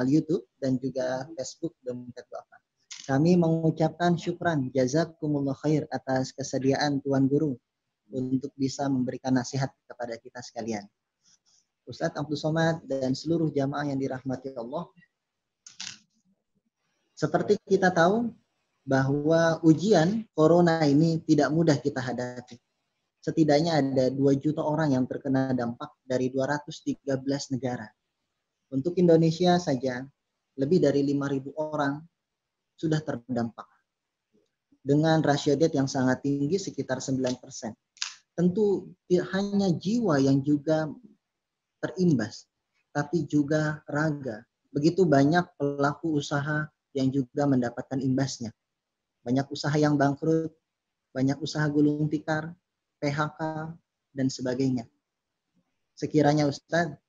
YouTube dan juga Facebook Dompet Wafa. Kami mengucapkan syukran jazakumullah khair atas kesediaan Tuan Guru untuk bisa memberikan nasihat kepada kita sekalian. Ustadz Abdul Somad dan seluruh jamaah yang dirahmati Allah. Seperti kita tahu bahwa ujian corona ini tidak mudah kita hadapi. Setidaknya ada 2 juta orang yang terkena dampak dari 213 negara. Untuk Indonesia saja, lebih dari 5.000 orang sudah terdampak. Dengan rasio death yang sangat tinggi, sekitar 9%. Tentu hanya jiwa yang juga terimbas, tapi juga raga. Begitu banyak pelaku usaha yang juga mendapatkan imbasnya. Banyak usaha yang bangkrut, banyak usaha gulung tikar, PHK, dan sebagainya. Sekiranya Ustadz,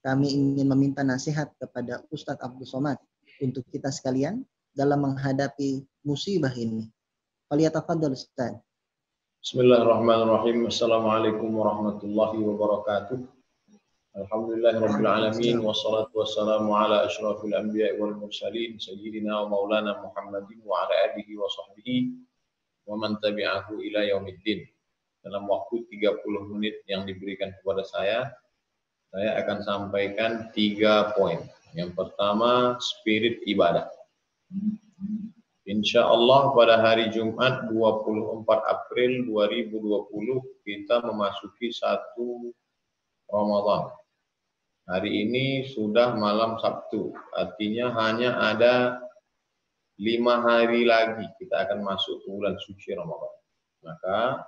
kami ingin meminta nasihat kepada Ustadz Abdul Somad untuk kita sekalian dalam menghadapi musibah ini. Faliyatafadhal Ustadz. Bismillahirrahmanirrahim. Assalamualaikum warahmatullahi wabarakatuh. Alhamdulillahirabbil alamin wassalatu wassalamu ala asyrafil anbiya'i wal mursalin sayyidina wa maulana Muhammadin wa ala alihi wa sahbihi wa man tabi'ahu ila yaumiddin. Dalam waktu 30 menit yang diberikan kepada saya akan sampaikan 3 poin. Yang pertama, spirit ibadah. Insya Allah pada hari Jumat 24 April 2020 kita memasuki 1 Ramadan. Hari ini sudah malam Sabtu, artinya hanya ada 5 hari lagi kita akan masuk ke bulan suci Ramadan. Maka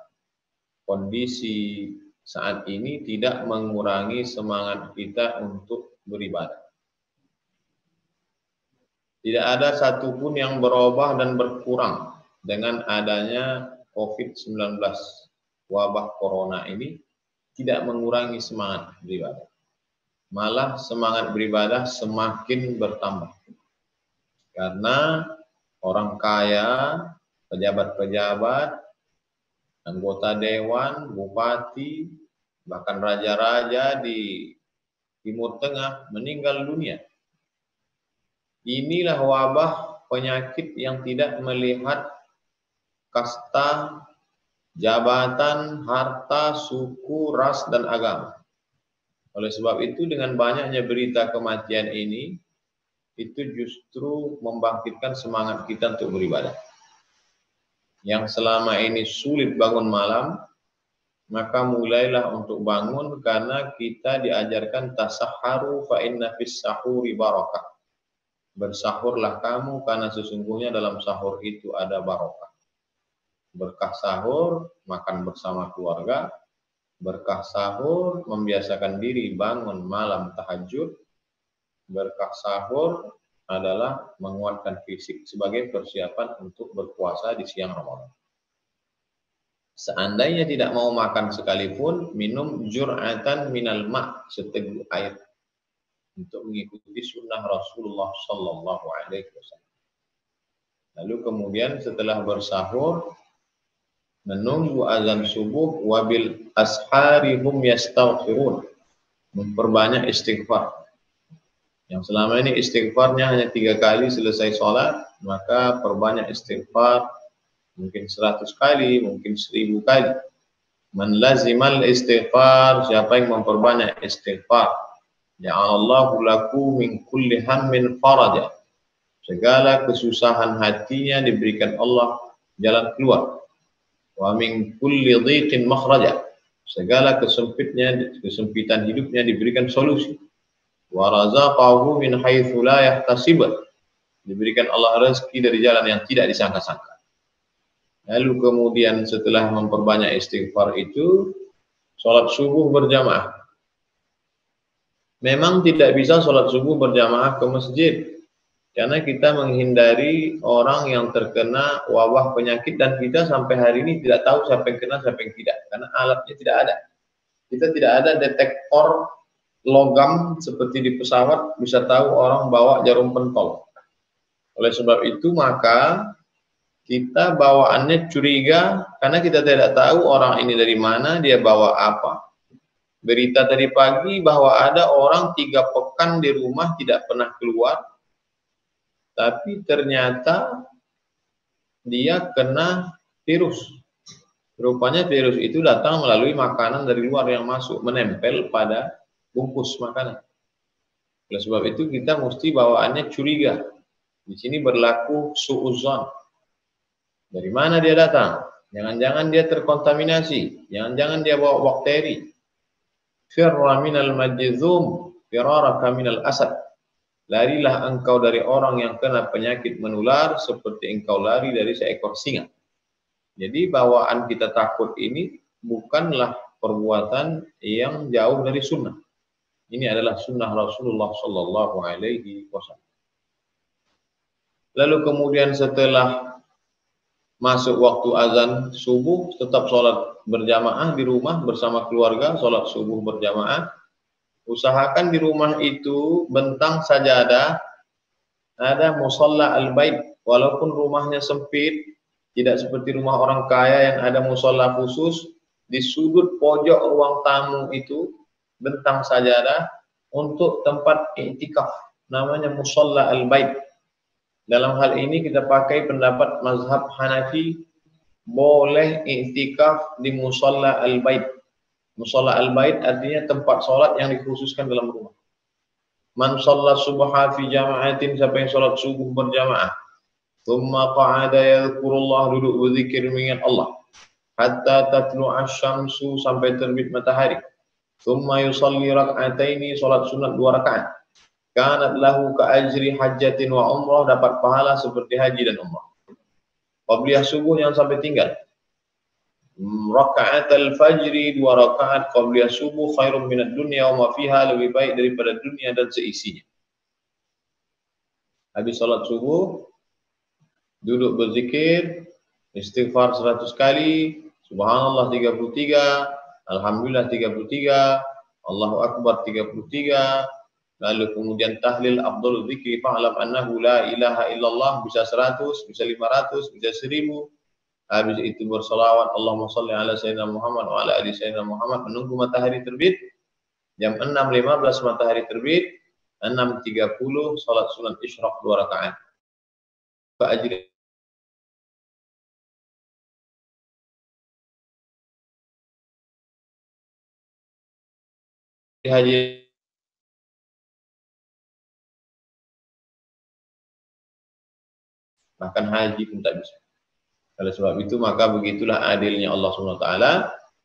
kondisi saat ini tidak mengurangi semangat kita untuk beribadah. Tidak ada satupun yang berubah dan berkurang dengan adanya COVID-19, wabah corona ini tidak mengurangi semangat beribadah. Malah semangat beribadah semakin bertambah. Karena orang kaya, pejabat-pejabat, anggota dewan, bupati, bahkan raja-raja di Timur Tengah meninggal dunia. Inilah wabah penyakit yang tidak melihat kasta, jabatan, harta, suku, ras, dan agama. Oleh sebab itu dengan banyaknya berita kematian ini, itu justru membangkitkan semangat kita untuk beribadah. Yang selama ini sulit bangun malam, maka mulailah untuk bangun karena kita diajarkan tasahharu fa inna fis sahuri barakah. Bersahurlah kamu karena sesungguhnya dalam sahur itu ada barokah. Berkah sahur, makan bersama keluarga. Berkah sahur, membiasakan diri bangun malam tahajud. Berkah sahur adalah menguatkan fisik sebagai persiapan untuk berpuasa di siang Ramadan. Seandainya tidak mau makan sekalipun, minum jur'atan minal ma', seteguk air, untuk mengikuti sunnah Rasulullah Sallallahu Alaihi Wasallam. Lalu kemudian setelah bersahur, menunggu azan subuh, wabil ashari hum yastaghfirun, memperbanyak istighfar. Yang selama ini istighfarnya hanya 3 kali selesai sholat, maka perbanyak istighfar, mungkin 100 kali, mungkin 1000 kali. Man lazimal istighfar, siapa yang memperbanyak istighfar, ja'alallahu laku min kulli hammin faraja, segala kesusahan hatinya diberikan Allah jalan keluar. Wa min kulli dhiqin makhraja, segala kesempitan hidupnya diberikan solusi. Wa razaqahu min haitsu la yahtasib, diberikan Allah rezeki dari jalan yang tidak disangka-sangka. Lalu kemudian setelah memperbanyak istighfar itu, sholat subuh berjamaah. Memang tidak bisa sholat subuh berjamaah ke masjid, karena kita menghindari orang yang terkena wabah penyakit, dan kita sampai hari ini tidak tahu siapa yang kena, siapa yang tidak, karena alatnya tidak ada. Kita tidak ada detektor logam seperti di pesawat bisa tahu orang bawa jarum pentol. Oleh sebab itu maka kita bawaannya curiga, karena kita tidak tahu orang ini dari mana, dia bawa apa. berita tadi pagi bahwa ada orang 3 pekan di rumah tidak pernah keluar, tapi ternyata dia kena virus. Rupanya virus itu datang melalui makanan dari luar yang masuk, menempel pada bungkus makanan. Oleh sebab itu kita mesti bawaannya curiga. Di sini berlaku su'uzon. Dari mana dia datang? Jangan-jangan dia terkontaminasi. Jangan-jangan dia bawa bakteri. Firra minal majzum, firaraka minal asad. Larilah engkau dari orang yang kena penyakit menular seperti engkau lari dari seekor singa. Jadi bawaan kita takut ini bukanlah perbuatan yang jauh dari sunnah. Ini adalah sunnah Rasulullah Sallallahu Alaihi Wasallam. Lalu kemudian setelah masuk waktu azan subuh, tetap sholat berjamaah di rumah bersama keluarga, sholat subuh berjamaah. Usahakan di rumah itu bentang sajadah, ada musalla al-bait, walaupun rumahnya sempit. Tidak seperti rumah orang kaya yang ada musholla khusus, di sudut pojok ruang tamu itu bentang sajadah untuk tempat i'tikaf, namanya musholla al-bait. Dalam hal ini kita pakai pendapat mazhab Hanafi, boleh i'tikaf di musholla al-bait. Musholla al-bait artinya tempat sholat yang dikhususkan dalam rumah. Man shalla subha fi jama'atin, siapa yang sholat subuh berjamaah. Thumma qa'ada yadhkurullah, duduk berzikir mengingat Allah. Hatta tatlu'a syamsu, sampai terbit matahari. Thumma yusalli rak'ataini, salat sunat 2 rakaat. Kanat lahu ka'ajri hajjatin wa umrah, dapat pahala seperti haji dan umrah. Qabliyah subuh yang sampai tinggal. Raka'at al-fajri, 2 rakaat qabliyah subuh, khairum minad dunya wa ma fiha, lebih baik daripada dunia dan seisinya. Habis salat subuh, duduk berzikir, istighfar 100 kali, subhanallah 33, alhamdulillah 33, Allahu akbar 33, lalu kemudian tahlil afdhalul dzikri fa'lam annahu la ilaha illallah, bisa 100, bisa 500, bisa 1000. Habis itu berselawat, Allahumma shalli ala sayyidina Muhammad wa ala ali sayyidina Muhammad, menunggu matahari terbit. Jam 6.15 matahari terbit, 6.30 salat sunat isyraq 2 rakaat. Fa'ajri haji, bahkan haji pun tak bisa. Oleh sebab itu maka begitulah adilnya Allah SWT.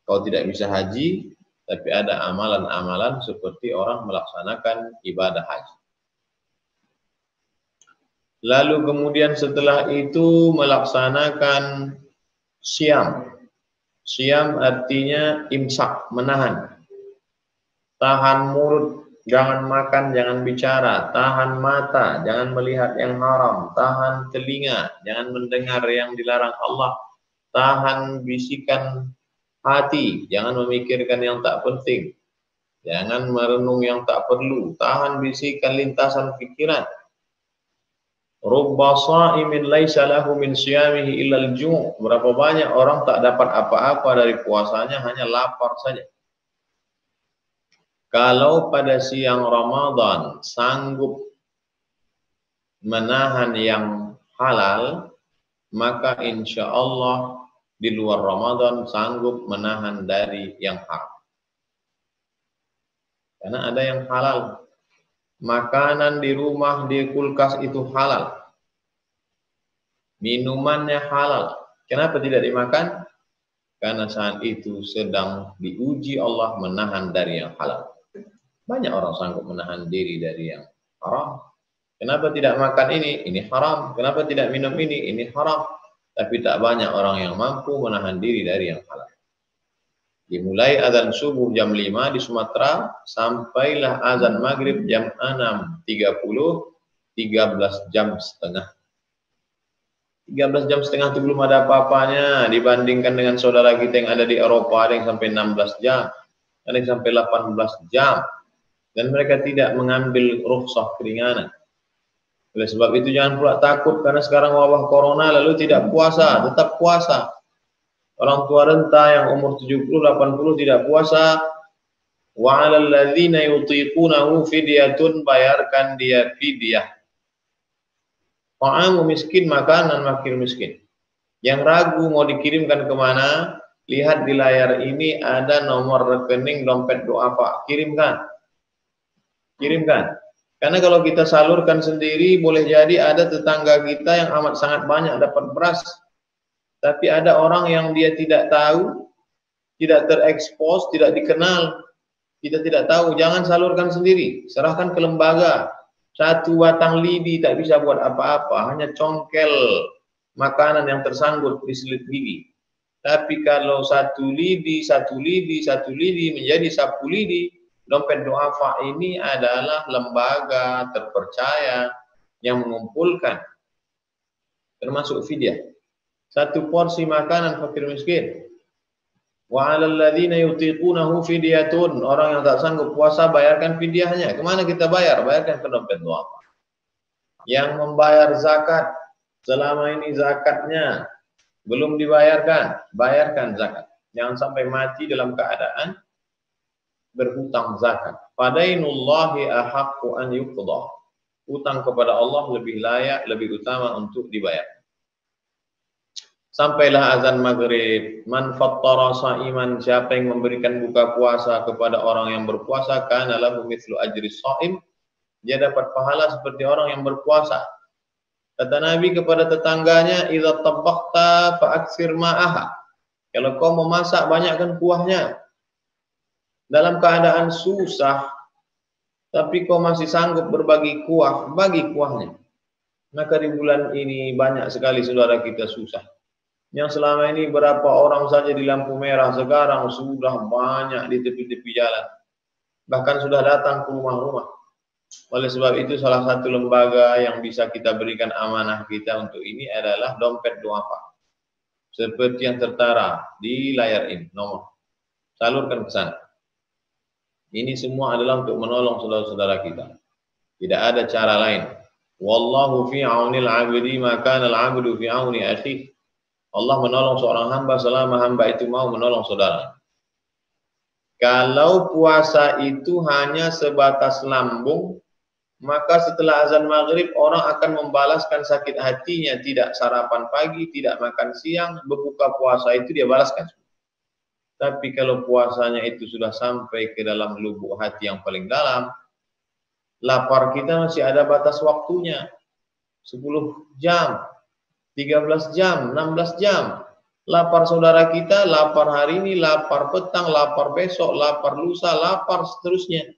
Kau tidak bisa haji, tapi ada amalan-amalan seperti orang melaksanakan ibadah haji. Lalu kemudian setelah itu melaksanakan siam. Siam artinya imsak, menahan. Tahan mulut, jangan makan, jangan bicara. Tahan mata, jangan melihat yang haram. Tahan telinga, jangan mendengar yang dilarang Allah. Tahan bisikan hati, jangan memikirkan yang tak penting. Jangan merenung yang tak perlu. Tahan bisikan lintasan pikiran. Rubba sha'imin laisa lahu min siyamihi illa al-ju'. Berapa banyak orang tak dapat apa-apa dari puasanya, hanya lapar saja. Kalau pada siang Ramadan sanggup menahan yang halal, maka insya Allah di luar Ramadan sanggup menahan dari yang haram. Karena ada yang halal. Makanan di rumah, di kulkas itu halal. Minumannya halal. Kenapa tidak dimakan? Karena saat itu sedang diuji Allah menahan dari yang halal. Banyak orang sanggup menahan diri dari yang haram. Kenapa tidak makan ini? Ini haram. Kenapa tidak minum ini? Ini haram. Tapi tak banyak orang yang mampu menahan diri dari yang halal. Dimulai azan subuh jam 5 di Sumatera, sampailah azan maghrib jam 6.30, 13 jam setengah. 13 jam setengah itu belum ada apa-apanya dibandingkan dengan saudara kita yang ada di Eropa, ada yang sampai 16 jam, ada yang sampai 18 jam. Dan mereka tidak mengambil rukhsah keringanan. Oleh sebab itu jangan pula takut karena sekarang wabah corona lalu tidak puasa, tetap puasa. Orang tua renta yang umur 70, 80 tidak puasa, Wa 'alal ladzina yutiqunahu fidyatun, bayarkan dia fidyah. Ta'amu miskin, makanan fakir miskin. Yang ragu mau dikirimkan kemana, lihat di layar ini ada nomor rekening dompet du'afa. Kirimkan. Kirimkan. Karena kalau kita salurkan sendiri, boleh jadi ada tetangga kita yang amat sangat banyak dapat beras. Tapi ada orang yang dia tidak tahu, tidak terekspos, tidak dikenal. Kita tidak tahu, jangan salurkan sendiri. Serahkan ke lembaga. Satu batang lidi tak bisa buat apa-apa, hanya congkel makanan yang tersangkut di silit gigi. Tapi kalau satu lidi menjadi 10 lidi, dompet du'afa ini adalah lembaga terpercaya yang mengumpulkan termasuk fidyah. Satu porsi makanan fakir miskin. Wa 'alal ladzina yutiqunahu fidyatun, orang yang tak sanggup puasa bayarkan fidyahnya. Kemana kita bayar? Bayarkan ke dompet du'afa. Yang membayar zakat, selama ini zakatnya belum dibayarkan, bayarkan zakat. Jangan sampai mati dalam keadaan berhutang zakat. Fadainullahi ahaqqu an yuqda. Utang kepada Allah lebih layak, lebih utama untuk dibayar. Sampailah azan maghrib. Man fattara sa'iman, siapa yang memberikan buka puasa kepada orang yang berpuasa, kana lahu mithlu ajri sha'im, dia dapat pahala seperti orang yang berpuasa. Kata Nabi kepada tetangganya, idza tabakhta fa'aksir ma'aha. Kalau kau memasak, banyakkan kuahnya. Dalam keadaan susah, tapi kau masih sanggup berbagi kuah, bagi kuahnya. Maka di bulan ini banyak sekali saudara kita susah. Yang selama ini berapa orang saja di lampu merah, sekarang sudah banyak di tepi-tepi jalan. Bahkan sudah datang ke rumah-rumah. Oleh sebab itu salah satu lembaga yang bisa kita berikan amanah kita untuk ini adalah dompet du'afa. Seperti yang tertara di layar ini, nomor. Salurkan ke sana. Ini semua adalah untuk menolong saudara-saudara kita. Tidak ada cara lain. Wallahu fi aunil 'abdi ma kana al-'abdu fi auni akhihi. Allah menolong seorang hamba selama hamba itu mau menolong saudara. Kalau puasa itu hanya sebatas lambung, maka setelah azan maghrib orang akan membalaskan sakit hatinya, tidak sarapan pagi, tidak makan siang, berbuka puasa itu dia balaskan. Tapi kalau puasanya itu sudah sampai ke dalam lubuk hati yang paling dalam, lapar kita masih ada batas waktunya. 10 jam, 13 jam, 16 jam. Lapar saudara kita, lapar hari ini, lapar petang, lapar besok, lapar lusa, lapar seterusnya.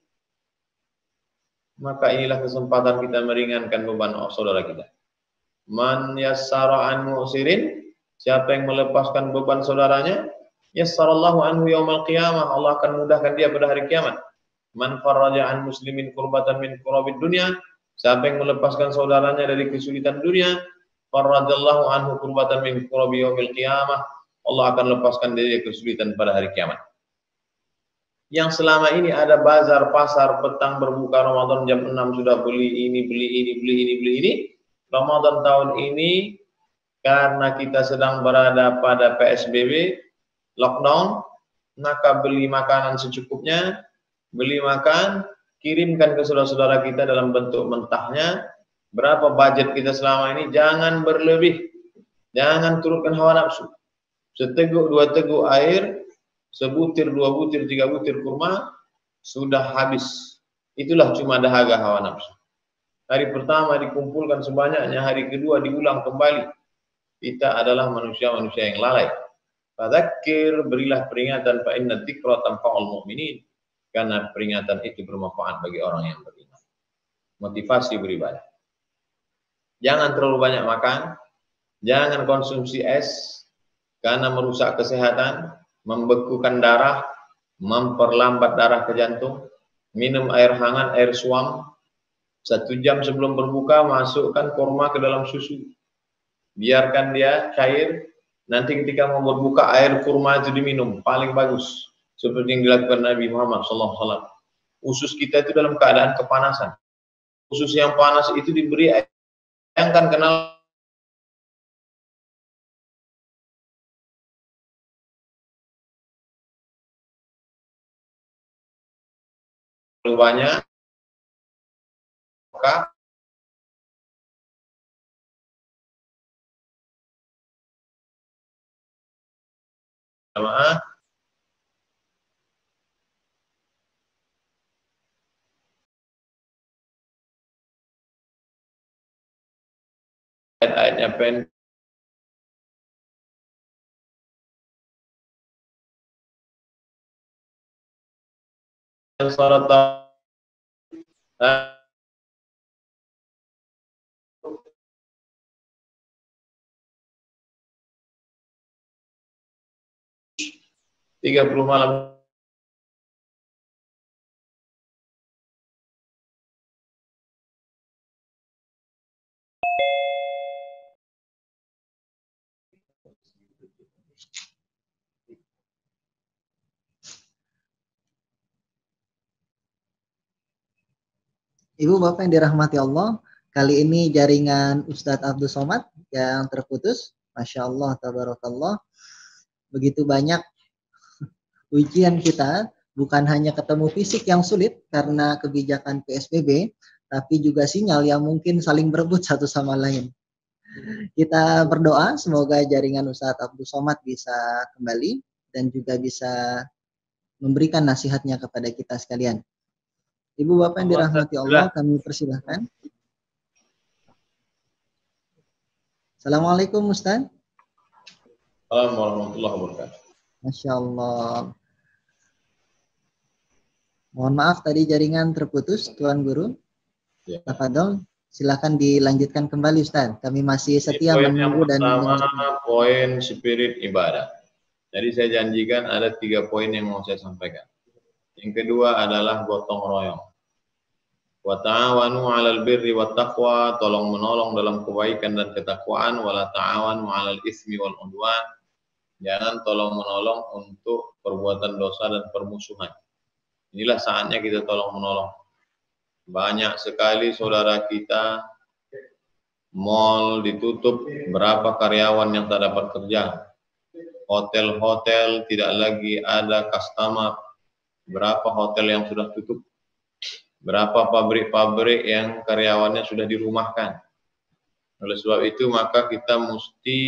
Maka inilah kesempatan kita meringankan beban saudara kita. Man yassara an mu'sirin, siapa yang melepaskan beban saudaranya, yassarallahu anhu yaumal qiyamah, Allah akan mudahkan dia pada hari kiamat. Man farraja an muslimin kurbatan min kurabid dunya, siapa yang melepaskan saudaranya dari kesulitan dunia, farrajallahu anhu kurbatan min kurabi yaumil qiyamah, Allah akan lepaskan dia dari kesulitan pada hari kiamat. Yang selama ini ada bazar pasar petang berbuka Ramadan jam 6 sudah beli ini, beli ini, beli ini, beli ini. Ramadan tahun ini karena kita sedang berada pada PSBB, lockdown, maka beli makanan secukupnya, beli makan, kirimkan ke saudara-saudara kita dalam bentuk mentahnya. Berapa budget kita selama ini, jangan berlebih, jangan turunkan hawa nafsu. Seteguk 2 teguk air, sebutir 2 butir 3 butir kurma sudah habis. Itulah cuma dahaga hawa nafsu. Hari pertama dikumpulkan sebanyaknya, hari kedua diulang kembali. Kita adalah manusia-manusia yang lalai. Fadzakir, berilah peringatan, fa inna dzikra tanfa'ul mu'minin, karena peringatan itu bermanfaat bagi orang yang beriman. Motivasi beribadah. Jangan terlalu banyak makan, jangan konsumsi es karena merusak kesehatan, membekukan darah, memperlambat darah ke jantung. Minum air hangat, air suam. 1 jam sebelum berbuka, masukkan kurma ke dalam susu. Biarkan dia cair. Nanti ketika mau berbuka, air kurma itu diminum. Paling bagus. Seperti yang dilakukan Nabi Muhammad SAW. Usus kita itu dalam keadaan kepanasan. Usus yang panas itu diberi air. Bayangkan kenal banyak, maka jamaah ayat-ayatnya pendek. Surat 30 malam. Ibu Bapak yang dirahmati Allah, kali ini jaringan Ustadz Abdul Somad yang terputus. Masya Allah, tabarakallah. Begitu banyak ujian kita, bukan hanya ketemu fisik yang sulit karena kebijakan PSBB, tapi juga sinyal yang mungkin saling berebut satu sama lain. Kita berdoa semoga jaringan Ustadz Abdul Somad bisa kembali dan juga bisa memberikan nasihatnya kepada kita sekalian. Ibu Bapak yang dirahmati Allah, kami persilahkan. Assalamualaikum Ustaz. Assalamualaikum warahmatullahi wabarakatuh. Masya Allah. Mohon maaf tadi jaringan terputus, Tuan Guru. Ya. Tafadhol, silakan dilanjutkan kembali Ustaz. Kami masih setia menunggu dan mendengarkan. Poin spirit ibadah. Jadi saya janjikan ada 3 poin yang mau saya sampaikan. Yang kedua adalah gotong royong. Wa ta'awanu 'alal birri wat taqwa, tolong menolong dalam kebaikan dan ketakwaan, wala ta'awanu 'alal ismi wal 'udwan. Jangan tolong menolong untuk perbuatan dosa dan permusuhan. Inilah saatnya kita tolong menolong. Banyak sekali saudara kita mal ditutup, berapa karyawan yang tak dapat kerja. Hotel-hotel tidak lagi ada customer. Berapa hotel yang sudah tutup? Berapa pabrik-pabrik yang karyawannya sudah dirumahkan? Oleh sebab itu maka kita mesti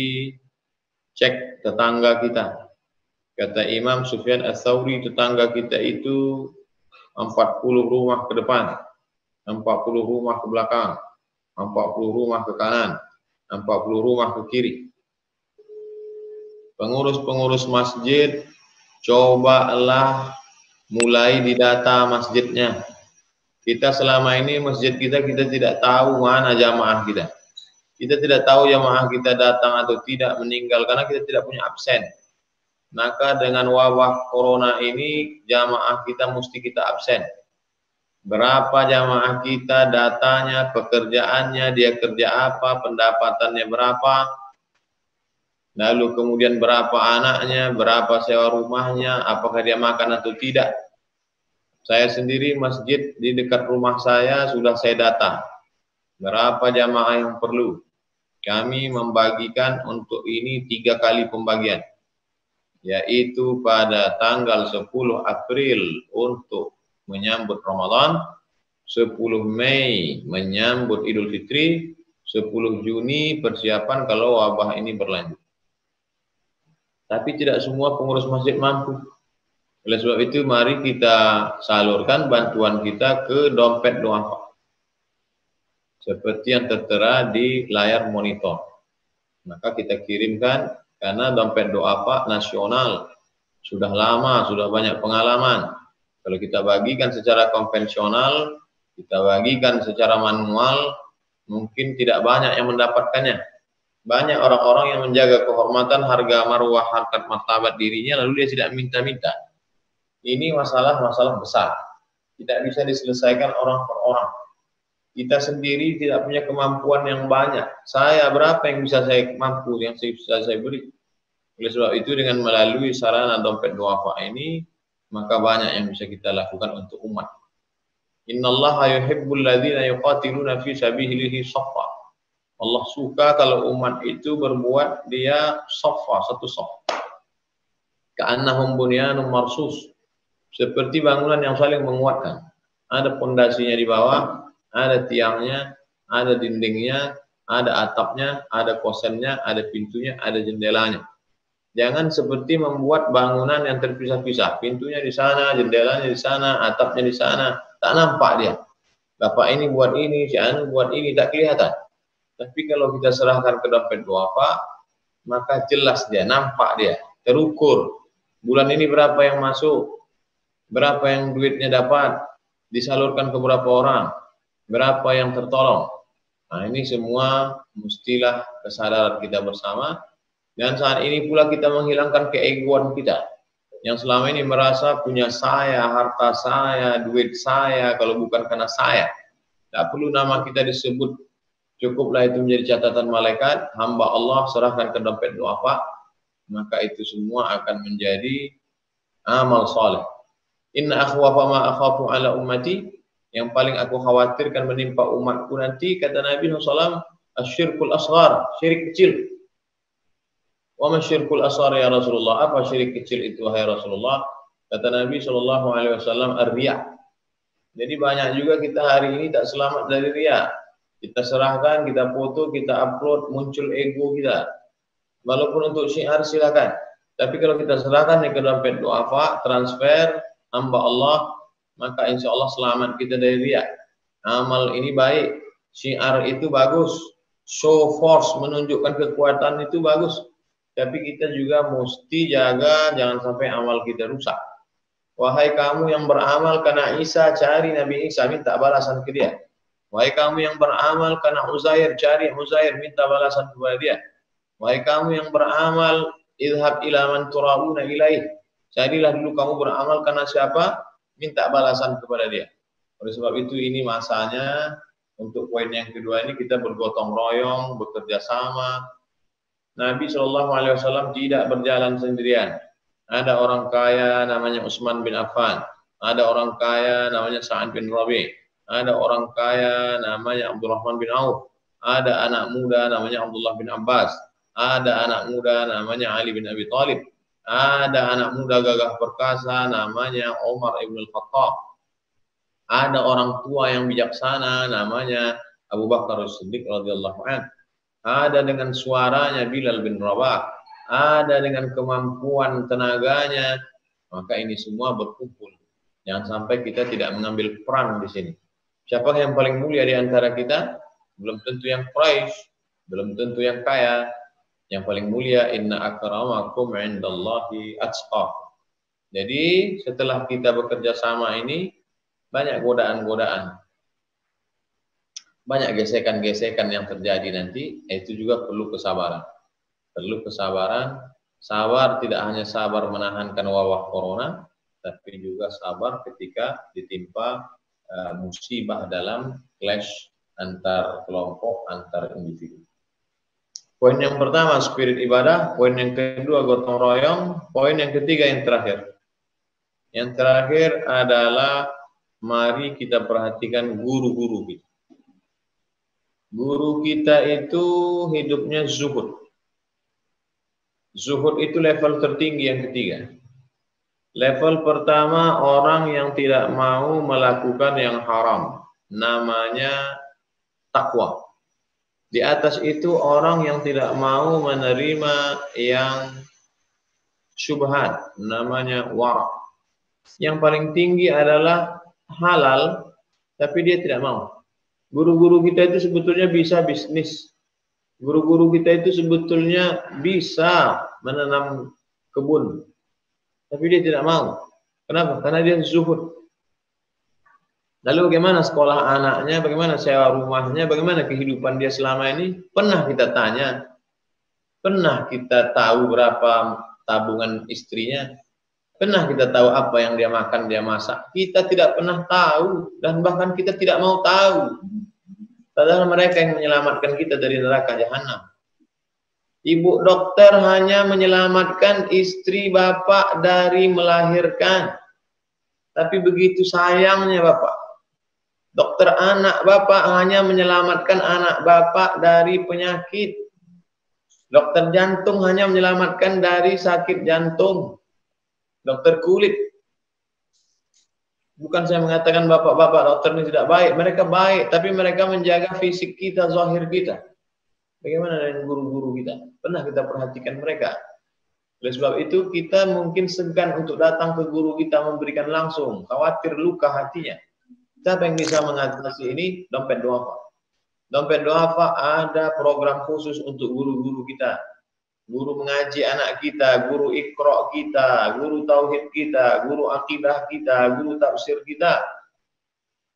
cek tetangga kita. Kata Imam Sufyan Ats-Tsauri, tetangga kita itu 40 rumah ke depan, 40 rumah ke belakang, 40 rumah ke kanan, 40 rumah ke kiri. Pengurus-pengurus masjid, cobalah mulai didata masjidnya. Kita selama ini masjid kita tidak tahu mana jamaah kita. Kita tidak tahu jamaah kita datang atau tidak, meninggal karena kita tidak punya absen. Maka dengan wabah corona ini jamaah kita mesti kita absen. Berapa jamaah kita, datanya, pekerjaannya, dia kerja apa, pendapatannya berapa, lalu kemudian berapa anaknya, berapa sewa rumahnya, apakah dia makan atau tidak. Saya sendiri masjid di dekat rumah saya sudah saya data. Berapa jamaah yang perlu. Kami membagikan untuk ini 3 kali pembagian. Yaitu pada tanggal 10 April untuk menyambut Ramadan, 10 Mei menyambut Idul Fitri, 10 Juni persiapan kalau wabah ini berlanjut. Tapi tidak semua pengurus masjid mampu. Oleh sebab itu mari kita salurkan bantuan kita ke dompet duafa. Seperti yang tertera di layar monitor. Maka kita kirimkan karena dompet duafa nasional sudah lama, sudah banyak pengalaman. Kalau kita bagikan secara konvensional, kita bagikan secara manual, mungkin tidak banyak yang mendapatkannya. Banyak orang-orang yang menjaga kehormatan, harga marwah, harkat martabat dirinya, lalu dia tidak minta-minta. Ini masalah-masalah besar. Tidak bisa diselesaikan orang per orang. Kita sendiri tidak punya kemampuan yang banyak. Saya berapa yang bisa saya mampu, yang bisa saya beri. Oleh sebab itu dengan melalui sarana dompet duafa ini, maka banyak yang bisa kita lakukan untuk umat. Innallaha yuhibbul ladzina yuqatiluna fi sabilihi shaffa. Allah suka kalau umat itu berbuat dia shaffa, satu shaf. Ka'annahum bunyanun marsus. Seperti bangunan yang saling menguatkan. Ada pondasinya di bawah, ada tiangnya, ada dindingnya, ada atapnya, ada kosennya, ada pintunya, ada jendelanya. Jangan seperti membuat bangunan yang terpisah-pisah. Pintunya di sana, jendelanya di sana, atapnya di sana. Tak nampak dia. Bapak ini buat ini, si anu buat ini, tak kelihatan. Tapi kalau kita serahkan ke dompet duafa, maka jelas dia, nampak dia, terukur. Bulan ini berapa yang masuk, berapa yang duitnya dapat, disalurkan ke berapa orang, berapa yang tertolong. Nah, ini semua mestilah kesadaran kita bersama. Dan saat ini pula kita menghilangkan keegoan kita. Yang selama ini merasa punya saya, harta saya, duit saya, kalau bukan karena saya. Tidak perlu nama kita disebut. Cukuplah itu menjadi catatan malaikat, hamba Allah serahkan ke dompet duafa, maka itu semua akan menjadi amal soleh. Inna akhwafa ma akhafu ala ummati, yang paling aku khawatirkan menimpa umatku nanti, kata Nabi SAW, asyirkul asghar, syirik kecil. Wa ma syirkul asghar ya Rasulullah, apa syirik kecil itu wahai Rasulullah? Kata Nabi SAW, ar-riya. Jadi banyak juga kita hari ini tak selamat dari riya. Kita serahkan, kita foto, kita upload, muncul ego kita. Walaupun untuk syiar silakan. Tapi kalau kita serahkan ke dompet duafa, transfer, hamba Allah, maka insya Allah selamat kita dari riya. Amal ini baik, syiar itu bagus, show force, menunjukkan kekuatan itu bagus. Tapi kita juga mesti jaga, jangan sampai amal kita rusak. Wahai kamu yang beramal karena Isa, cari Nabi Isa, minta balasan ke dia. Wahai kamu yang beramal karena Uzair, cari Uzair, minta balasan kepada dia. Wahai kamu yang beramal, idhab ila man turauna ilaih. Carilah dulu kamu beramal karena siapa, minta balasan kepada dia. Oleh sebab itu ini masanya untuk poin yang kedua ini kita bergotong royong, bekerja sama. Nabi SAW tidak berjalan sendirian. Ada orang kaya namanya Utsman bin Affan, ada orang kaya namanya Sa'ad bin Rabi', ada orang kaya namanya Abdurrahman bin Auf, ada anak muda namanya Abdullah bin Abbas, ada anak muda namanya Ali bin Abi Thalib, ada anak muda gagah perkasa namanya Umar ibn al-Khattab, ada orang tua yang bijaksana namanya Abu Bakar As-Siddiq radhiyallahu anhu, ada dengan suaranya Bilal bin Rabah, ada dengan kemampuan tenaganya, maka ini semua berkumpul. Jangan sampai kita tidak mengambil peran di sini. Siapa yang paling mulia di antara kita? Belum tentu yang Quraisy, belum tentu yang kaya. Yang paling mulia, inna akramakum indallahi atqakum. Jadi setelah kita bekerja sama ini, banyak godaan-godaan, banyak gesekan-gesekan yang terjadi nanti. Itu juga perlu kesabaran. Perlu kesabaran, sabar tidak hanya sabar menahankan wabah corona, tapi juga sabar ketika ditimpa musibah dalam clash antar kelompok, antar individu. Poin yang pertama spirit ibadah, poin yang kedua gotong royong, poin yang ketiga yang terakhir. Yang terakhir adalah mari kita perhatikan guru-guru kita. Guru kita itu hidupnya zuhud. Zuhud itu level tertinggi yang ketiga. Level pertama orang yang tidak mau melakukan yang haram, namanya takwa. Di atas itu orang yang tidak mau menerima yang syubhat, namanya wara'. Yang paling tinggi adalah halal, tapi dia tidak mau. Guru-guru kita itu sebetulnya bisa bisnis. Guru-guru kita itu sebetulnya bisa menanam kebun, tapi dia tidak mau. Kenapa? Karena dia zuhud. Lalu bagaimana sekolah anaknya, bagaimana sewa rumahnya, bagaimana kehidupan dia selama ini? Pernah kita tanya? Pernah kita tahu berapa tabungan istrinya? Pernah kita tahu apa yang dia makan, dia masak? Kita tidak pernah tahu, dan bahkan kita tidak mau tahu. Padahal mereka yang menyelamatkan kita dari neraka jahanam. Ibu dokter hanya menyelamatkan istri bapak dari melahirkan. Tapi begitu sayangnya bapak. Dokter anak bapak hanya menyelamatkan anak bapak dari penyakit. Dokter jantung hanya menyelamatkan dari sakit jantung. Dokter kulit. Bukan saya mengatakan bapak-bapak dokter ini tidak baik, mereka baik, tapi mereka menjaga fisik kita, zahir kita. Bagaimana dengan guru-guru kita? Pernah kita perhatikan mereka? Oleh sebab itu kita mungkin segan untuk datang ke guru kita memberikan langsung, khawatir luka hatinya. Siapa yang bisa mengatasi ini? Dompet Duafa. Dompet Duafa ada program khusus untuk guru-guru kita. Guru mengaji anak kita, guru Iqra kita, guru tauhid kita, guru akidah kita, guru tafsir kita.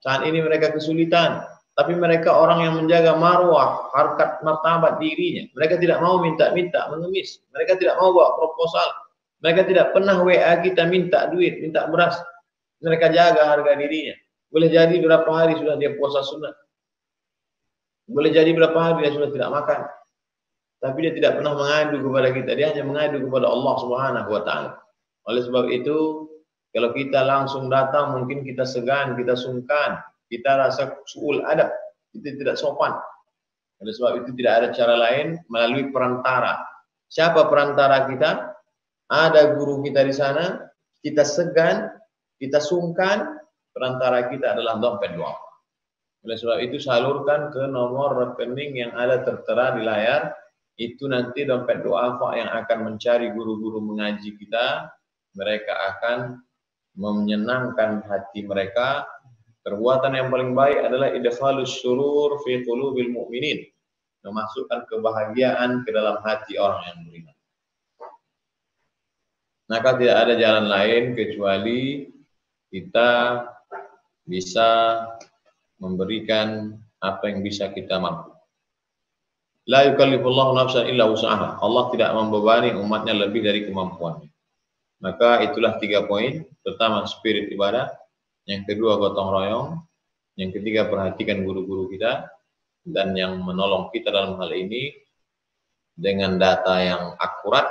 Saat ini mereka kesulitan, tapi mereka orang yang menjaga marwah, harkat martabat dirinya. Mereka tidak mau minta-minta, mengemis. Mereka tidak mau bawa proposal. Mereka tidak pernah WA kita minta duit, minta beras. Mereka jaga harga dirinya. Boleh jadi berapa hari sudah dia puasa sunnah. Boleh jadi berapa hari dia sudah tidak makan. Tapi dia tidak pernah mengadu kepada kita. Dia hanya mengadu kepada Allah Subhanahu wa Ta'ala. Oleh sebab itu, kalau kita langsung datang, mungkin kita segan, kita sungkan, kita rasa su'ul adab, kita tidak sopan. Oleh sebab itu, tidak ada cara lain melalui perantara. Siapa perantara kita? Ada guru kita di sana, kita segan, kita sungkan, perantara kita adalah dompet Duafa. Oleh sebab itu, salurkan ke nomor rekening yang ada tertera di layar. Itu nanti dompet Duafa yang akan mencari guru-guru mengaji kita. Mereka akan menyenangkan hati mereka. Perbuatan yang paling baik adalah idkhalus surur fi qulubil mu'minin, memasukkan kebahagiaan ke dalam hati orang yang beriman. Maka tidak ada jalan lain kecuali kita bisa memberikan apa yang bisa kita mampu. La yukallifullahu nafsan illa wus'aha. Allah tidak membebani umatnya lebih dari kemampuannya. Maka itulah 3 poin. Pertama, spirit ibadah. Yang kedua, gotong royong. Yang ketiga, perhatikan guru-guru kita. Dan yang menolong kita dalam hal ini dengan data yang akurat,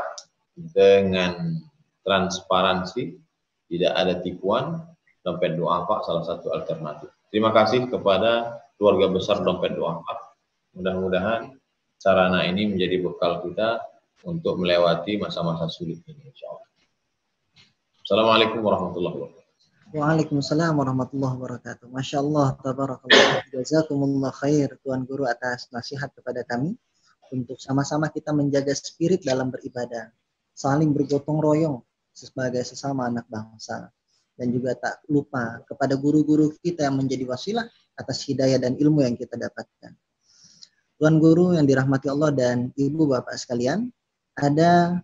dengan transparansi, tidak ada tipuan. Dompet Duafa salah satu alternatif. Terima kasih kepada keluarga besar Dompet Duafa. Mudah-mudahan sarana ini menjadi bekal kita untuk melewati masa-masa sulit ini, insyaallah. Assalamualaikum warahmatullahi wabarakatuh. Waalaikumsalam warahmatullahi wabarakatuh. Masya Allah, tabarakallah. Jazakumullah khair, Tuan Guru, atas nasihat kepada kami untuk sama-sama kita menjaga spirit dalam beribadah, saling bergotong royong sebagai sesama anak bangsa, dan juga tak lupa kepada guru-guru kita yang menjadi wasilah atas hidayah dan ilmu yang kita dapatkan. Tuan Guru yang dirahmati Allah dan Ibu Bapak sekalian, ada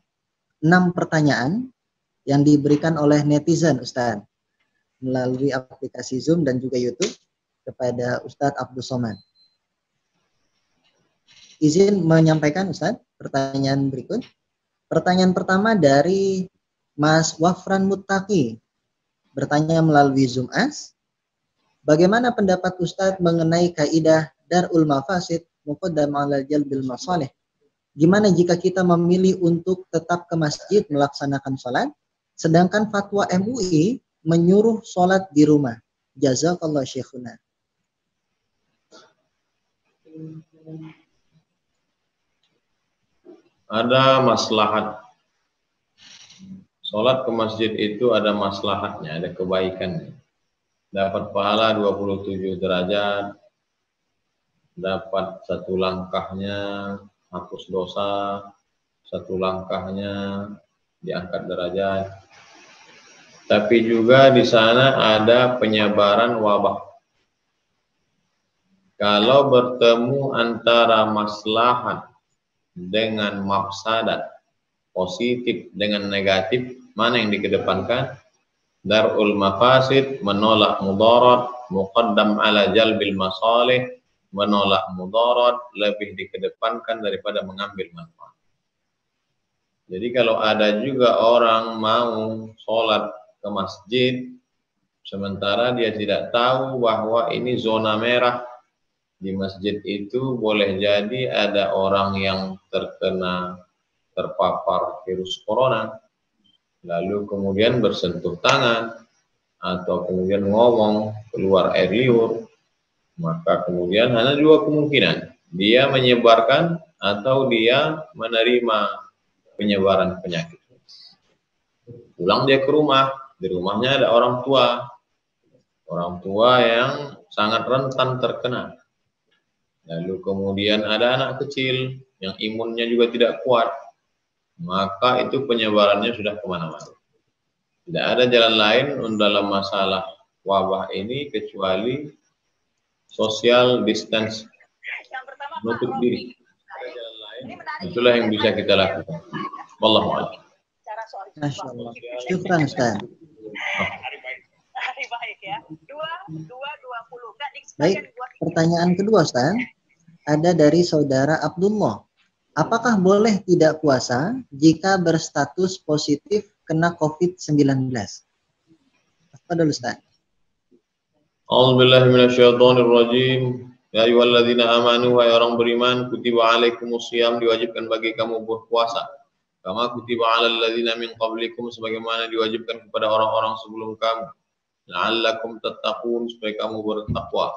6 pertanyaan yang diberikan oleh netizen, Ustaz, melalui aplikasi Zoom dan juga YouTube kepada Ustadz Abdul Somad. Izin menyampaikan, Ustadz, pertanyaan berikut. Pertanyaan pertama dari Mas Wafran Muttaqi, bertanya melalui Zoom As, bagaimana pendapat Ustadz mengenai kaidah Darul Mafasid muqaddam 'alal jalbil masalih? Gimana jika kita memilih untuk tetap ke masjid melaksanakan sholat, sedangkan fatwa MUI menyuruh sholat di rumah? Jazakallah syekhuna. Ada maslahat. Sholat ke masjid itu ada maslahatnya, ada kebaikannya. Dapat pahala 27 derajat, dapat 1 langkahnya hapus dosa, 1 langkahnya diangkat derajat. Tapi juga di sana ada penyebaran wabah. Kalau bertemu antara maslahat dengan mafsadat, positif dengan negatif, mana yang dikedepankan? Darul mafasid, menolak mudarat, muqaddam ala jalbil masalih, menolak mudarat lebih dikedepankan daripada mengambil manfaat. Jadi kalau ada juga orang mau sholat ke masjid, sementara dia tidak tahu bahwa ini zona merah, di masjid itu boleh jadi ada orang yang terpapar virus corona, lalu kemudian bersentuh tangan, atau kemudian ngomong, keluar air liur, maka kemudian hanya 2 kemungkinan, dia menyebarkan atau dia menerima penyebaran penyakit. Pulang dia ke rumah, di rumahnya ada orang tua, Orang tua yang sangat rentan terkena. Lalu kemudian ada anak kecil yang imunnya juga tidak kuat. Maka itu penyebarannya sudah kemana-mana. Tidak ada jalan lain dalam masalah wabah ini kecuali social distance, menutup diri. Ada jalan lain, itulah yang bisa kita lakukan. Wallahu a'lam. Masya Allah. Syukran Ustaz. Baik, pertanyaan kedua Ustaz. Ada dari saudara Abdullah. Apakah boleh tidak puasa jika berstatus positif kena COVID-19? Apa dulu Ustaz? A'udzubillahi minasyaitonirrajim. Ya ayyuhalladzina amanu, wahai orang beriman, kutiba alaikumusiyam, diwajibkan bagi kamu berpuasa. Kama kutiba alal ladzina min qablikum, sebagaimana diwajibkan kepada orang-orang sebelum kamu. La'allakum tattaqun, supaya kamu bertakwa.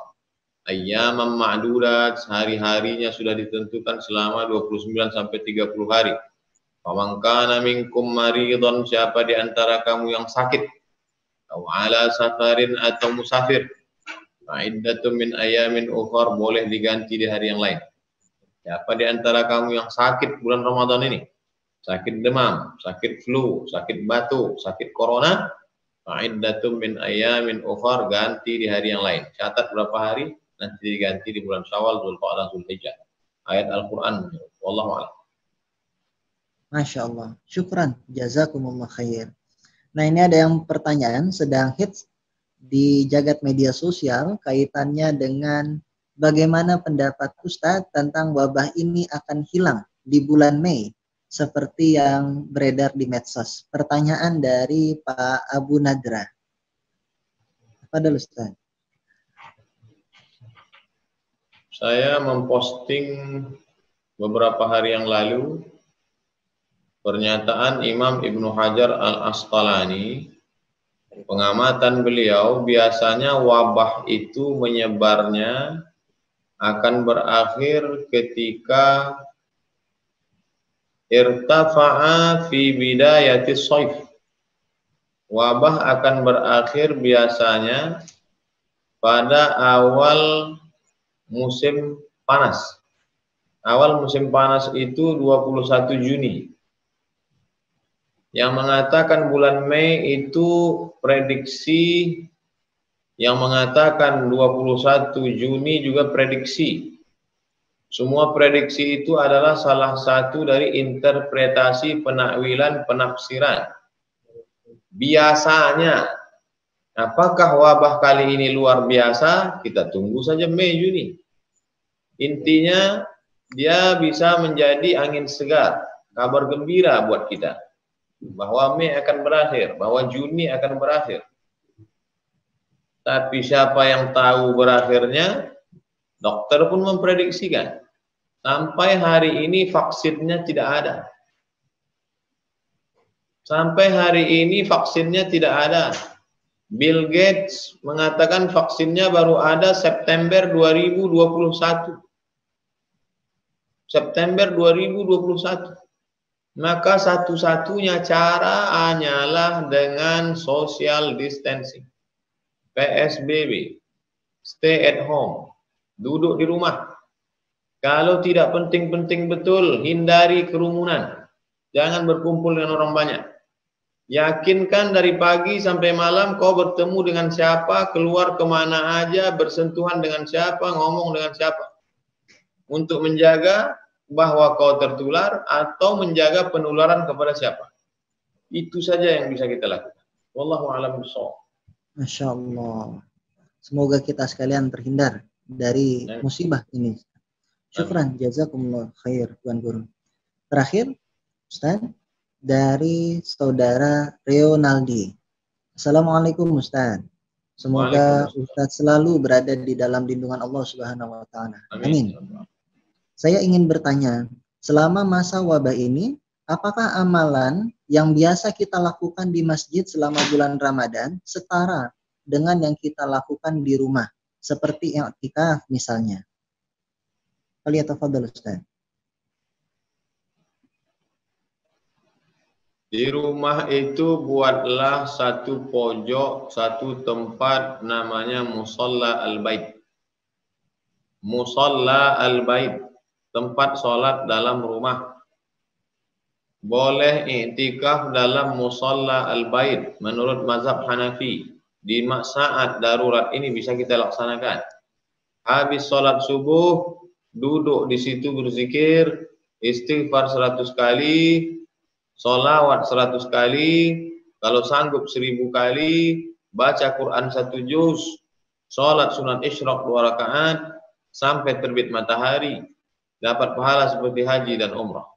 Ayyaman ma'dudat, hari-harinya sudah ditentukan selama 29 sampai 30 hari. Faman kana minkum maridhan, siapa di antara kamu yang sakit, atau ala safarin atau musafir, fa'iddatun min ayamin ukhar, boleh diganti di hari yang lain. Siapa di antara kamu yang sakit bulan Ramadan ini, sakit demam, sakit flu, sakit batuk, sakit corona, fa'iddatun min ayamin ukhar, ganti di hari yang lain. Catat berapa hari, nanti diganti di bulan Syawal, Dzulqa'dah, Dzulhijjah. Ayat Al-Qur'an. Wallahu a'lam. Masya Allah. Syukran. Jazakumullah khair. Nah, ini ada yang pertanyaan sedang hits di jagat media sosial kaitannya dengan bagaimana pendapat Ustadz tentang wabah ini akan hilang di bulan Mei seperti yang beredar di medsos. Pertanyaan dari Pak Abu Nadra. Apa dulu Ustadz? Saya memposting beberapa hari yang lalu pernyataan Imam Ibnu Hajar Al-Asqalani. Pengamatan beliau, biasanya wabah itu menyebarnya akan berakhir ketika irtafa'a fi bidayati shaif. Wabah akan berakhir biasanya pada awal musim panas. Awal musim panas itu 21 Juni. Yang mengatakan bulan Mei itu prediksi, yang mengatakan 21 Juni juga prediksi. Semua prediksi itu adalah salah satu dari interpretasi, penakwilan, penafsiran. Biasanya, apakah wabah kali ini luar biasa? Kita tunggu saja Mei, Juni. Intinya, dia bisa menjadi angin segar, kabar gembira buat kita. Bahwa Mei akan berakhir, bahwa Juni akan berakhir. Tapi siapa yang tahu berakhirnya? Dokter pun memprediksikan. Sampai hari ini vaksinnya tidak ada. Sampai hari ini vaksinnya tidak ada. Bill Gates mengatakan vaksinnya baru ada September 2021. September 2021. Maka satu-satunya cara hanyalah dengan social distancing. PSBB. Stay at home. Duduk di rumah. Kalau tidak penting-penting betul, hindari kerumunan. Jangan berkumpul dengan orang banyak. Yakinkan dari pagi sampai malam kau bertemu dengan siapa, keluar kemana aja, bersentuhan dengan siapa, ngomong dengan siapa. Untuk menjaga bahwa kau tertular atau menjaga penularan kepada siapa. Itu saja yang bisa kita lakukan. Wallahu a'lam bishawab. Masya Allah. Semoga kita sekalian terhindar dari musibah ini. Syukran, jazakumullah khair, Tuan Guru. Terakhir, Ustaz, dari saudara Reonaldi. Assalamualaikum Ustaz. Semoga Ustaz selalu berada di dalam lindungan Allah Subhanahu wa taala. Amin. Saya ingin bertanya, selama masa wabah ini, apakah amalan yang biasa kita lakukan di masjid selama bulan Ramadan setara dengan yang kita lakukan di rumah, seperti i'tikaf misalnya? Faliyatafadhal Ustaz. Di rumah itu buatlah satu pojok, satu tempat namanya musalla al-bait. Musalla al-bait, tempat sholat dalam rumah. Boleh i'tikaf dalam musalla al-bait menurut mazhab Hanafi. Di saat darurat ini bisa kita laksanakan. Habis sholat subuh, duduk di situ berzikir, istighfar 100 kali, sholawat 100 kali, kalau sanggup 1000 kali, baca Quran 1 juz, sholat sunat isyraq 2 rakaat, sampai terbit matahari, dapat pahala seperti haji dan umrah.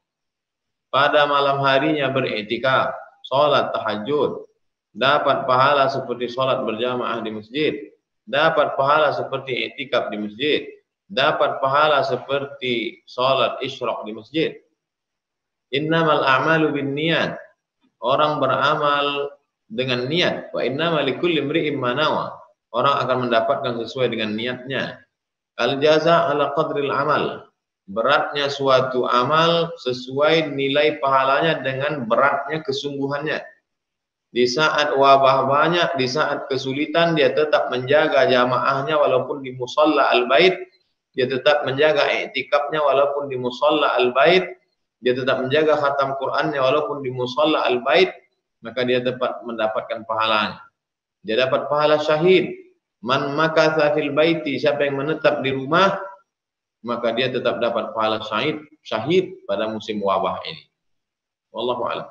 Pada malam harinya beriktikaf, sholat tahajud, dapat pahala seperti sholat berjamaah di masjid, dapat pahala seperti iktikaf di masjid, dapat pahala seperti sholat isyraq di masjid. Innamal a'malu binniyat. Orang beramal dengan niat. Wa innamal likulli imri'in ma nawa. Orang akan mendapatkan sesuai dengan niatnya. Al jaza' ala qadril amal. Beratnya suatu amal sesuai nilai pahalanya dengan beratnya kesungguhannya. Di saat wabah banyak, di saat kesulitan, dia tetap menjaga jamaahnya walaupun di musalla al-bait. Dia tetap menjaga i'tikafnya walaupun di musalla al-bait. Dia tetap menjaga khatam Qur'annya walaupun di musalla al-bait. Maka dia dapat mendapatkan pahalanya. Dia dapat pahala syahid. Man makatha fil baiti, siapa yang menetap di rumah, maka dia tetap dapat pahala syahid pada musim wabah ini. Wallahu a'lam.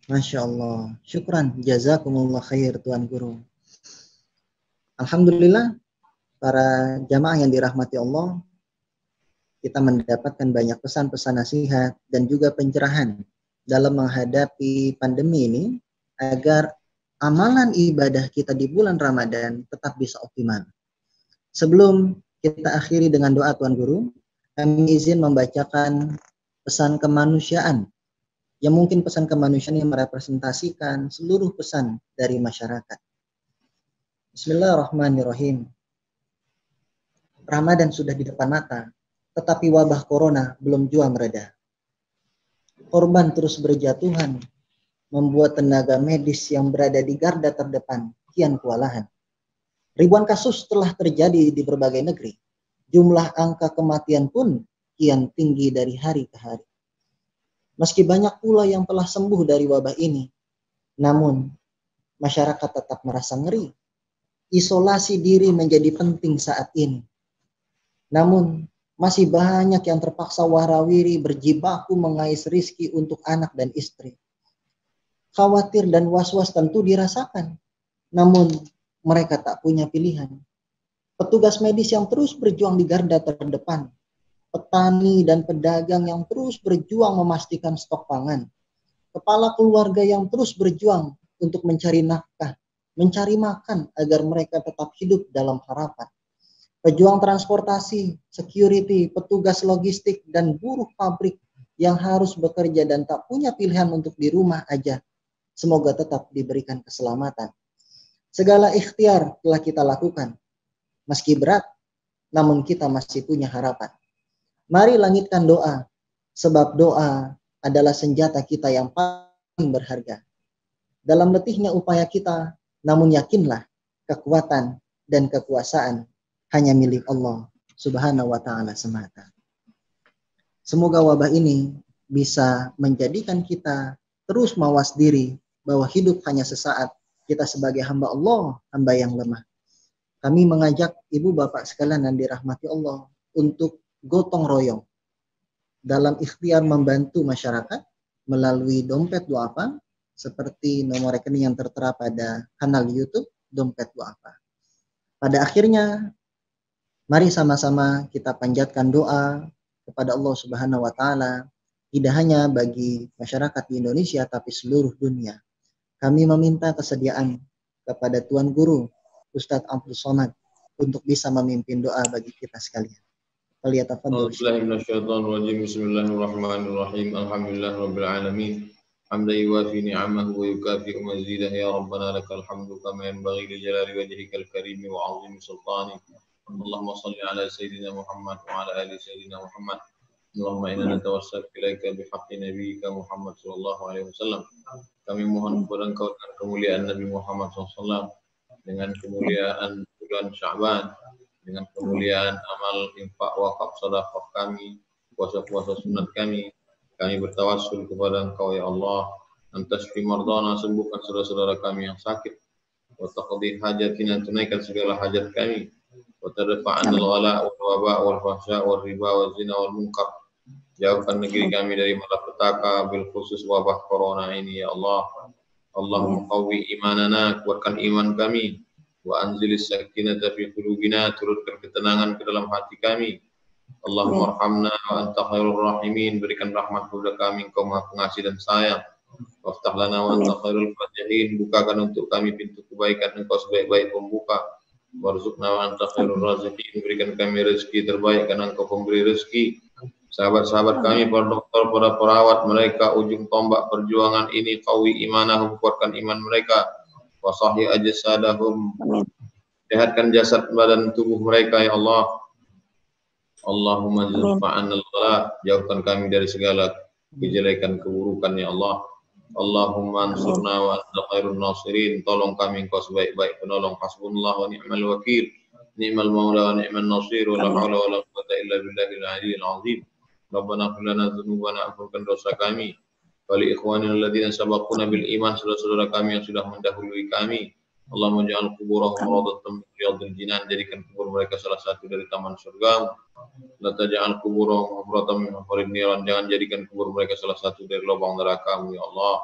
Masya Allah. Syukran. Jazakumullah khair Tuan Guru. Alhamdulillah, para jamaah yang dirahmati Allah, kita mendapatkan banyak pesan-pesan nasihat dan juga pencerahan dalam menghadapi pandemi ini agar amalan ibadah kita di bulan Ramadan tetap bisa optimal. Sebelum kita akhiri dengan doa Tuan Guru, kami izin membacakan pesan kemanusiaan yang mungkin pesan kemanusiaan yang merepresentasikan seluruh pesan dari masyarakat. Bismillahirrahmanirrahim. Ramadan sudah di depan mata, tetapi wabah corona belum jua mereda. Korban terus berjatuhan, membuat tenaga medis yang berada di garda terdepan kian kewalahan. Ribuan kasus telah terjadi di berbagai negeri. Jumlah angka kematian pun kian tinggi dari hari ke hari. Meski banyak pula yang telah sembuh dari wabah ini, namun masyarakat tetap merasa ngeri. Isolasi diri menjadi penting saat ini. Namun masih banyak yang terpaksa warawiri berjibaku mengais rizki untuk anak dan istri. Khawatir dan was-was tentu dirasakan. Namun mereka tak punya pilihan. Petugas medis yang terus berjuang di garda terdepan. Petani dan pedagang yang terus berjuang memastikan stok pangan. Kepala keluarga yang terus berjuang untuk mencari nafkah, mencari makan agar mereka tetap hidup dalam harapan. Pejuang transportasi, security, petugas logistik, dan buruh pabrik yang harus bekerja dan tak punya pilihan untuk di rumah aja. Semoga tetap diberikan keselamatan. Segala ikhtiar telah kita lakukan. Meski berat, namun kita masih punya harapan. Mari langitkan doa, sebab doa adalah senjata kita yang paling berharga. Dalam letihnya upaya kita, namun yakinlah kekuatan dan kekuasaan hanya milik Allah Subhanahu wa ta'ala semata. Semoga wabah ini bisa menjadikan kita terus mawas diri bahwa hidup hanya sesaat. Kita sebagai hamba Allah, hamba yang lemah. Kami mengajak ibu bapak sekalian yang dirahmati Allah untuk gotong royong dalam ikhtiar membantu masyarakat melalui dompet duafa seperti nomor rekening yang tertera pada kanal YouTube Dompet Duafa. Pada akhirnya, mari sama-sama kita panjatkan doa kepada Allah Subhanahu wa ta'ala, tidak hanya bagi masyarakat di Indonesia tapi seluruh dunia. Kami meminta kesediaan kepada Tuan Guru Ustadz Abdul Somad untuk bisa memimpin doa bagi kita sekalian. Bismillahirrahmanirrahim. Alhamdulillahirabbil alamin. Hamdan yuwafi ni'amahu wa yukafi'u mazidah. Ya Rabbana lakal hamdu kama yanbaghi li jalali wajhikal karim wa 'azimi sultanik. Allahumma shalli ala sayyidina Muhammad wa ala ali sayyidina Muhammad. Allahumma inna natawassalu ilaika bihaqqi nabiyyika Muhammad sallallahu alaihi wasallam. Kami mohon kepada Engkau dengan kemuliaan Nabi Muhammad SAW, dengan kemuliaan bulan Sya'ban, dengan kemuliaan amal infak wakaf sedekah kami, puasa-puasa sunat kami bertawassul kepada Engkau ya Allah. Antashfi mardana, sembuhkan saudara-saudara kami yang sakit. Wa taqdi hajatina, tunaikan segala hajat kami. Wa tadfa'an al-ghala wal waba wal fahsya wal riba wal zina wal munkar. Jauhkan negeri kami dari malapetaka, bil khusus wabah corona ini ya Allah. Allahumma qawwi imanana, kuatkan iman kami. Wa anzilis sakinata fi qulubina, turunkan ketenangan ke dalam hati kami. Allahumma arhamna wa anta khairur rahimin, berikan rahmat kepada kami, Engkau Maha Pengasih dan Sayang. Waftah lana wa anta khairul fatihin, bukakan untuk kami pintu kebaikan, Engkau sebaik-baik pembuka. Warzuqna wa anta khairur raziqin, berikan kami rezeki terbaik karena Engkau pemberi rezeki. Sahabat-sahabat kami, para dokter, para perawat, mereka ujung tombak perjuangan ini, qawi imanahum, kuatkan iman mereka. Wasahi ajsadahum, sehatkan jasad badan tubuh mereka ya Allah. Allahumma jazfa'anal ghala, jauhkan kami dari segala kejelekan, keburukan ya Allah. Allahumma ansurna wa anta khairun nasirin, tolong kami Engkau sebaik-baik penolong. Hasbunallah wa ni'mal wakil, ni'mal maula wa ni'mal nasir, wa la haula wa la quwwata illa billahil aliyyil azim. Rabbana ighfir lana dzunubana, ampunkan dosa kami. Wali ikhwanina alladziina sabaquna bil iman, saudara-saudara kami yang sudah mendahului kami. Allahumma ja'al quburahum rawdatan min riyadil jinan, jadikan kubur mereka salah satu dari taman surga. La taj'al quburahum hufratan min hufarin niran, jangan jadikan kubur mereka salah satu dari lubang neraka ya Allah.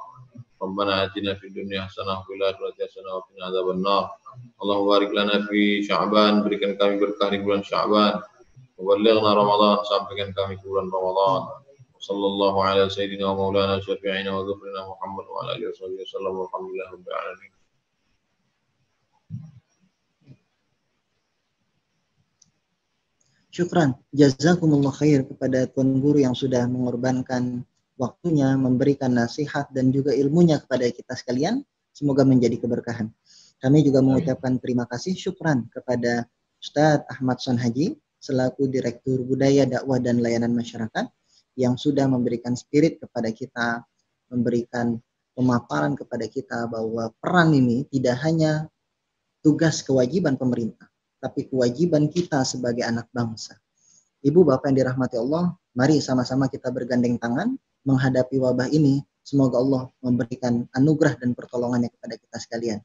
Rabbana atina fid dunya hasanah wa fil akhirati hasanah wa qina adzabannar. Allahumma barik lana fi Sya'ban, berikan kami berkah di bulan Sya'ban. Waballighna Ramadan, sampaikan kami ke bulan Ramadan. Sallallahu ala sayyidina wa maulana syafi'ina wa dhufrina Muhammad wa ala alihi wa sallam, walhamdulillahi rabbil alamin. Syukran, jazakumullah khair kepada Tuan Guru yang sudah mengorbankan waktunya, memberikan nasihat dan juga ilmunya kepada kita sekalian. Semoga menjadi keberkahan. Kami juga mengucapkan terima kasih, syukran kepada Ustadz Ahmad Sonhaji selaku Direktur Budaya, Dakwah dan Layanan Masyarakat yang sudah memberikan spirit kepada kita, memberikan pemaparan kepada kita bahwa peran ini tidak hanya tugas kewajiban pemerintah, tapi kewajiban kita sebagai anak bangsa. Ibu bapak yang dirahmati Allah, mari sama-sama kita bergandeng tangan menghadapi wabah ini. Semoga Allah memberikan anugerah dan pertolongannya kepada kita sekalian.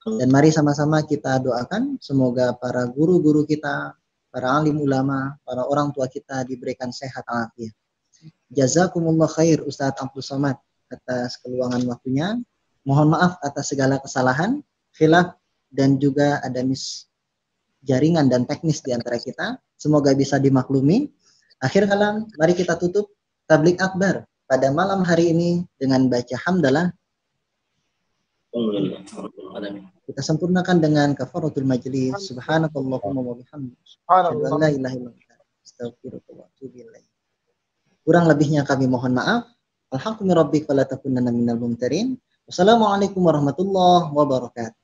Dan mari sama-sama kita doakan semoga para guru-guru kita, para alim ulama, para orang tua kita diberikan sehat afiat. Jazakumullah khair Ustadz Abdul Somad atas keluangan waktunya. Mohon maaf atas segala kesalahan, khilaf dan juga ada jaringan dan teknis di antara kita. Semoga bisa dimaklumi. Akhir kalam, mari kita tutup tablik akbar pada malam hari ini dengan baca hamdalah. Kita sempurnakan dengan kafaratul majlis. Subhanakallahumma wa bihamdika, la ilaha illa anta, astaghfiruka wa atubu ilaik. Kurang lebihnya kami mohon maaf. Alhamdulillah rabbika la takunanna minal mumtarin. Wassalamualaikum warahmatullahi wabarakatuh.